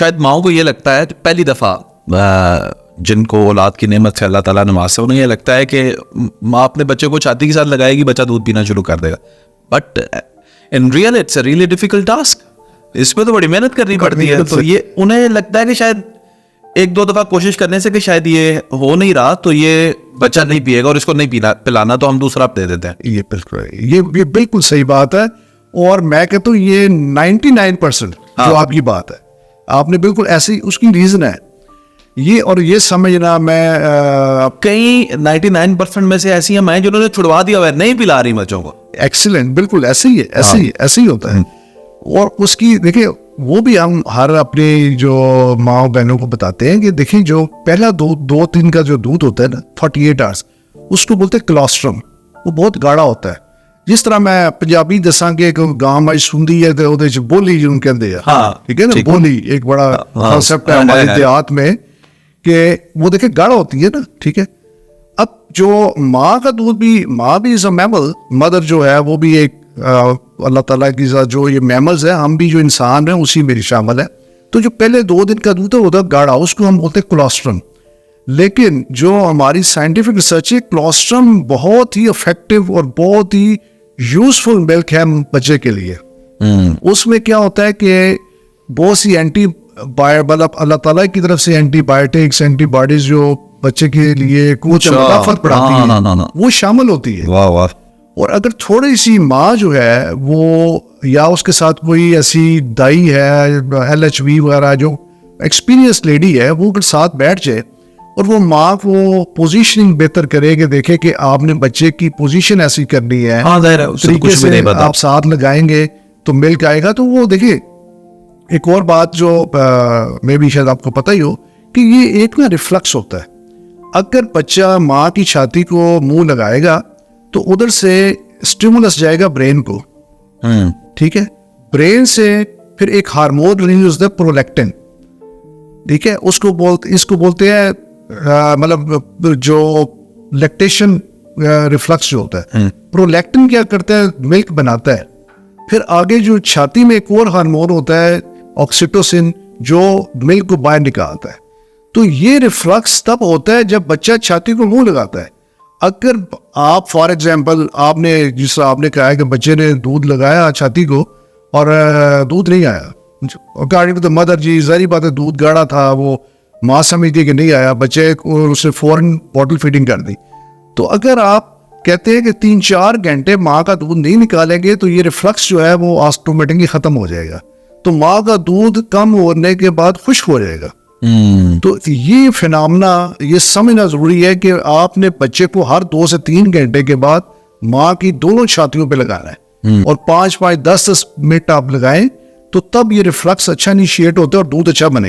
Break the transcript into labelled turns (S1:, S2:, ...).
S1: शायद माओ को ये लगता है पहली दफ़ा जिनको औलाद की नेमत से अल्लाह ताला नवाज़ा, उन्हें ये लगता है कि माँ अपने बच्चे को छाती के साथ लगाएगी, बच्चा दूध पीना शुरू कर देगा। But in real it's a really difficult task, इसमें तो बड़ी मेहनत करनी पड़ती है। तो ये उन्हें लगता है कि शायद एक दो दफ़ा कोशिश करने से कि शायद ये हो नहीं रहा तो ये बच्चा नहीं पिएगा और इसको नहीं पिलाना, तो हम दूसरा दे देते हैं।
S2: ये बिल्कुल सही बात है। और मैं कहता हूँ ये 99% जो आपकी बात है, आपने बिल्कुल ऐसी उसकी रीजन है ये। और ये समझना मैं
S1: कई 99% में से ऐसी हैं मैं जिन्होंने छुड़वा दिया हुआ, नहीं पिला रही बच्चों को।
S2: एक्सीलेंट, बिल्कुल ऐसे ही है, ऐसे ही होता है। और उसकी देखिए वो भी हम हर अपने जो माँ बहनों को बताते हैं कि देखिए जो पहला दो दिन का जो दूध होता है ना 48 आवर्स, उसको बोलते हैं कोलोस्ट्रम। वो बहुत गाढ़ा होता है। जिस तरह मैं पंजाबी दसा कि गांव में सुनती है तो ਉਹਦੇ ਚ बोली जिन्हों कहते हैं, ठीक है ना, बोली एक बड़ा कॉन्सेप्ट है हमारे देहात में कि वो देखिए गाढ़ा होती है ना, ठीक है। अब जो माँ का दूध भी, माँ भी इज अ मैमल, मदर जो है वो भी एक अल्लाह ताला की जो ये मैमल्स है, हम भी जो इंसान हैं उसी में शामिल है। तो जो पहले 2 दिन का दूध है होता है गाढ़ा, उसको हम बोलते हैं कोलोस्ट्रम। लेकिन जो हमारी साइंटिफिक रिसर्च है, कोलोस्ट्रम बहुत ही इफेक्टिव और बहुत ही यूजफुल मिल्क है बच्चे के लिए। उसमें क्या होता है कि बहुत सी मतलब अल्लाह ताला की तरफ से एंटीबायोटिक्स, एंटीबॉडीज जो बच्चे के लिए कुछ मुनाफत बढ़ाती है वो शामिल होती है।
S1: वाह वाह।
S2: और अगर थोड़ी सी माँ जो है वो, या उसके साथ कोई ऐसी दाई है LHV वगैरह जो एक्सपीरियंस लेडी है, वो अगर साथ बैठ जाए और वो माँ को पोजीशनिंग बेहतर करे कि देखे कि आपने बच्चे की पोजीशन ऐसी करनी है, तरीके से आप साथ लगाएंगे तो मिल्क आएगा। तो वो देखिए एक और बात जो मैं भी शायद आपको पता ही हो कि ये एक ना रिफ्लक्स होता है। अगर बच्चा माँ की छाती को मुंह लगाएगा तो उधर से स्टिमुलस जाएगा ब्रेन को, ठीक है। ब्रेन से फिर एक हार्मोन रिलीज होता है प्रोलैक्टिन, ठीक है। इसको बोलते हैं मतलब जो लैक्टेशन रिफ्लक्स जो होता है। प्रोलैक्टिन क्या करता है, मिल्क बनाता है। फिर आगे जो छाती में एक और हार्मोन होता है ऑक्सीटोसिन, जो मिल्क को बाहर निकालता है। तो ये रिफ्लक्स तब होता है जब बच्चा छाती को मुंह लगाता है। अगर आप फॉर एग्जांपल आपने कहा है कि बच्चे ने दूध लगाया छाती को और दूध नहीं आया, अकॉर्डिंग टू द मदर जी जारी बात है दूध गाढ़ा था, वो माँ समझती कि नहीं आया, बच्चे को उसे फौरन बॉटल फीडिंग कर दी। तो अगर आप कहते हैं कि 3-4 घंटे माँ का दूध नहीं निकालेंगे तो ये रिफ्लक्स जो है वो ऑटोमेटिकली खत्म हो जाएगा। तो माँ का दूध कम होने के बाद खुश्क हो जाएगा। तो ये फिनोमेना ये समझना जरूरी है कि आपने बच्चे को हर 2 से 3 घंटे के बाद माँ की दोनों छातियों पे लगाना है और 5-5, 10-10 मिनट आप लगाएं तो तब ये रिफ्लक्स अच्छा इनिशिएट होता है और दूध अच्छा बनेगा।